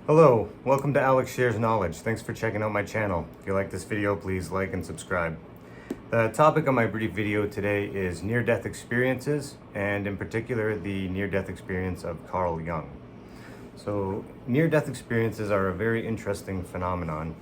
Hello, welcome to Alex Shares Knowledge. Thanks for checking out my channel. If you like this video, please like and subscribe. The topic of my brief video today is near-death experiences, and in particular, the near-death experience of Carl Jung. So, near-death experiences are a very interesting phenomenon,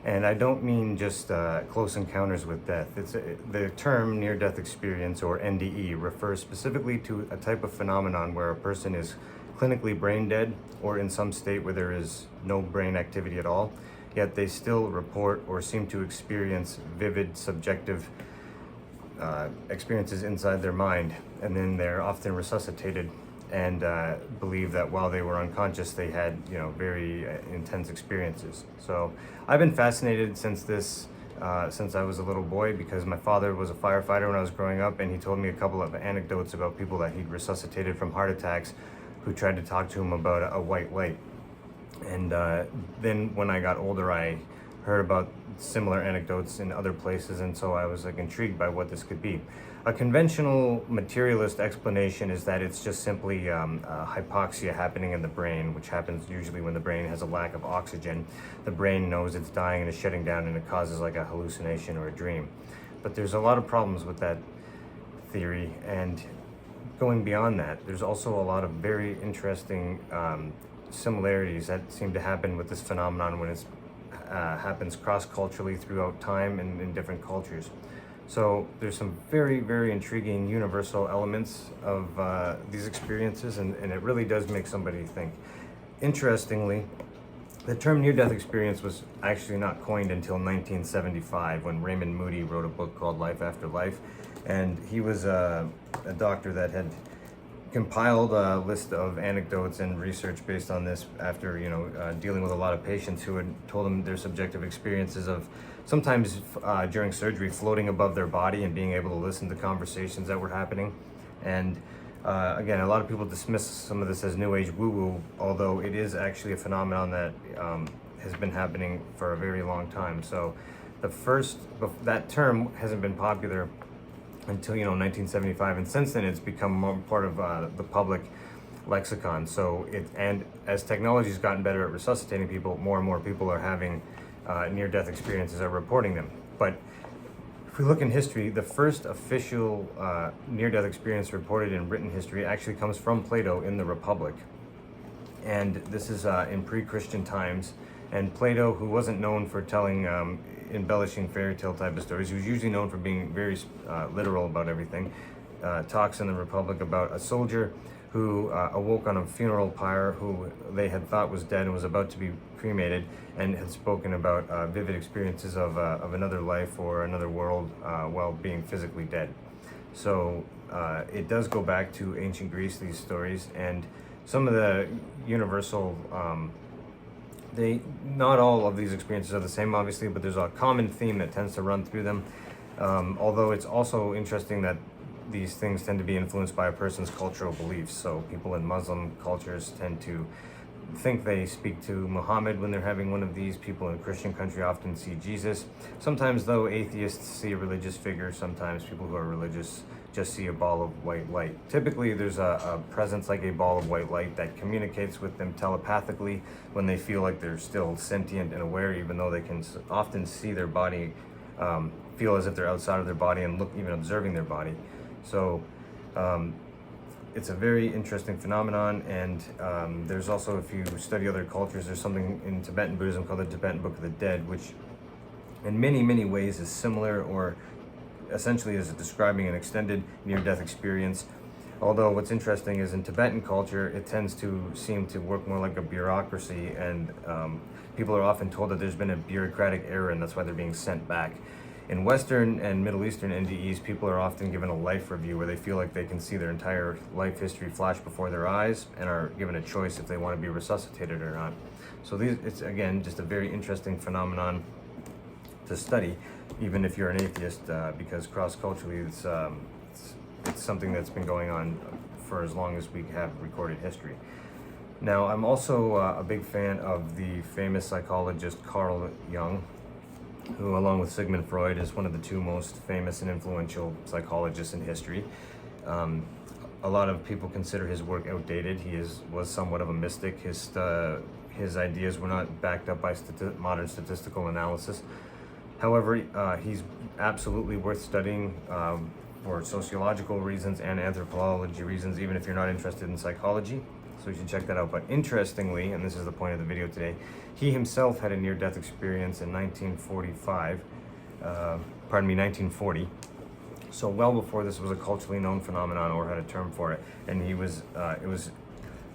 and I don't mean just close encounters with death. The term near-death experience, or NDE, refers specifically to a type of phenomenon where a person is clinically brain dead or in some state where there is no brain activity at all, yet they still report or seem to experience vivid subjective experiences inside their mind, and then they're often resuscitated and believe that while they were unconscious they had very intense experiences. So I've been fascinated since I was a little boy, because my father was a firefighter when I was growing up, and he told me a couple of anecdotes about people that he'd resuscitated from heart attacks who tried to talk to him about a white light. And then when I got older, I heard about similar anecdotes in other places, and so I was intrigued by what this could be. A conventional materialist explanation is that it's just simply hypoxia happening in the brain, which happens usually when the brain has a lack of oxygen. The brain knows it's dying and is shutting down, and it causes like a hallucination or a dream. But there's a lot of problems with that theory, and going beyond that, there's also a lot of very interesting similarities that seem to happen with this phenomenon when it happens cross-culturally throughout time and in different cultures. So there's some very, very intriguing universal elements of these experiences, and it really does make somebody think. Interestingly, the term near-death experience was actually not coined until 1975, when Raymond Moody wrote a book called Life After Life. And he was a doctor that had compiled a list of anecdotes and research based on this after dealing with a lot of patients who had told him their subjective experiences of sometimes during surgery floating above their body and being able to listen to conversations that were happening. And again, a lot of people dismiss some of this as new age woo-woo, although it is actually a phenomenon that has been happening for a very long time. So that term hasn't been popular until 1975, and since then it's become more part of the public lexicon. And as technology has gotten better at resuscitating people, more and more people are having near-death experiences, are reporting them. But if we look in history, the first official near-death experience reported in written history actually comes from Plato in the Republic, and this is in pre-Christian times. And Plato, who wasn't known for telling embellishing fairy tale type of stories, he was usually known for being very literal about everything, talks in the Republic about a soldier who awoke on a funeral pyre, who they had thought was dead and was about to be cremated, and had spoken about vivid experiences of another life or another world while being physically dead. So it does go back to ancient Greece, these stories, and some of the universal not all of these experiences are the same, obviously, but there's a common theme that tends to run through them. Although it's also interesting that these things tend to be influenced by a person's cultural beliefs. So people in Muslim cultures tend to think they speak to Muhammad when they're having one of these. People in Christian country often see Jesus. Sometimes, though, atheists see a religious figure. Sometimes people who are religious just see a ball of white light. Typically, there's a presence like a ball of white light that communicates with them telepathically when they feel like they're still sentient and aware, even though they can often see their body, feel as if they're outside of their body, and look, even observing their body. So it's a very interesting phenomenon, and there's also, if you study other cultures, there's something in Tibetan Buddhism called the Tibetan Book of the Dead, which in many, many ways is similar, or essentially is describing an extended near-death experience. Although what's interesting is in Tibetan culture, it tends to seem to work more like a bureaucracy, and people are often told that there's been a bureaucratic error, and that's why they're being sent back. In Western and Middle Eastern NDEs, people are often given a life review where they feel like they can see their entire life history flash before their eyes, and are given a choice if they want to be resuscitated or not. So it's again just a very interesting phenomenon to study, even if you're an atheist, because cross-culturally it's something that's been going on for as long as we have recorded history. Now, I'm also a big fan of the famous psychologist Carl Jung, who, along with Sigmund Freud, is one of the two most famous and influential psychologists in history. A lot of people consider his work outdated. He was somewhat of a mystic. his ideas were not backed up by modern statistical analysis. However, he's absolutely worth studying for sociological reasons and anthropology reasons, even if you're not interested in psychology. So you should check that out. But interestingly, and this is the point of the video today, he himself had a near-death experience in 1940. So well before this was a culturally known phenomenon or had a term for it. And it was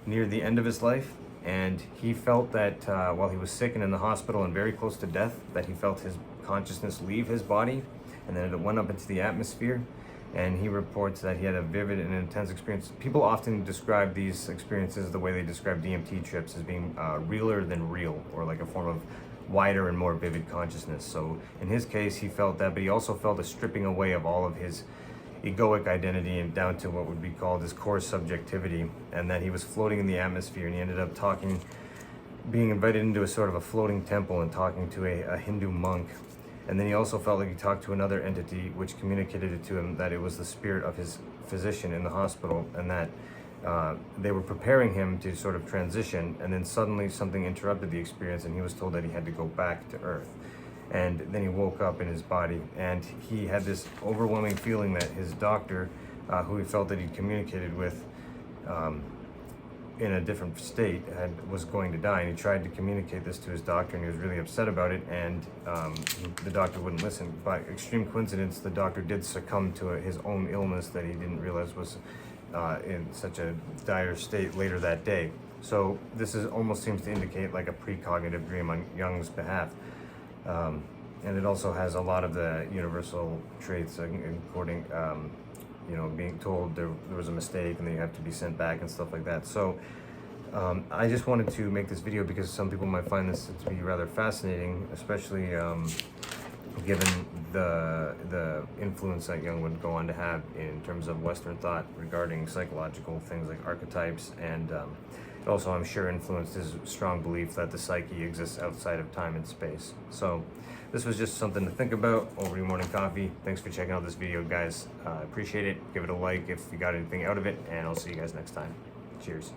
near the end of his life, and he felt that while he was sick and in the hospital and very close to death, that he felt his consciousness leave his body, and then it went up into the atmosphere. And he reports that he had a vivid and intense experience. People often describe these experiences the way they describe DMT trips, as being realer than real, or like a form of wider and more vivid consciousness. So in his case, he felt that, but he also felt a stripping away of all of his egoic identity and down to what would be called his core subjectivity, and that he was floating in the atmosphere. And he ended up being invited into a sort of a floating temple and talking to a Hindu monk. And then he also felt like he talked to another entity, which communicated to him that it was the spirit of his physician in the hospital, and that they were preparing him to sort of transition. And then suddenly something interrupted the experience, and he was told that he had to go back to Earth. And then he woke up in his body, and he had this overwhelming feeling that his doctor, who he felt that he'd communicated with in a different state, was going to die. And he tried to communicate this to his doctor, and he was really upset about it, and the doctor wouldn't listen. By extreme coincidence, the doctor did succumb to his own illness that he didn't realize was in such a dire state later that day. So this almost seems to indicate like a precognitive dream on Jung's behalf. And it also has a lot of the universal traits, according, being told there was a mistake and then you have to be sent back and stuff like that. So I just wanted to make this video because some people might find this to be rather fascinating, especially given the influence that Jung would go on to have in terms of Western thought regarding psychological things like archetypes, and it also, I'm sure, influenced his strong belief that the psyche exists outside of time and space. So this was just something to think about over your morning coffee. Thanks for checking out this video, guys. Appreciate it. Give it a like if you got anything out of it, and I'll see you guys next time. Cheers.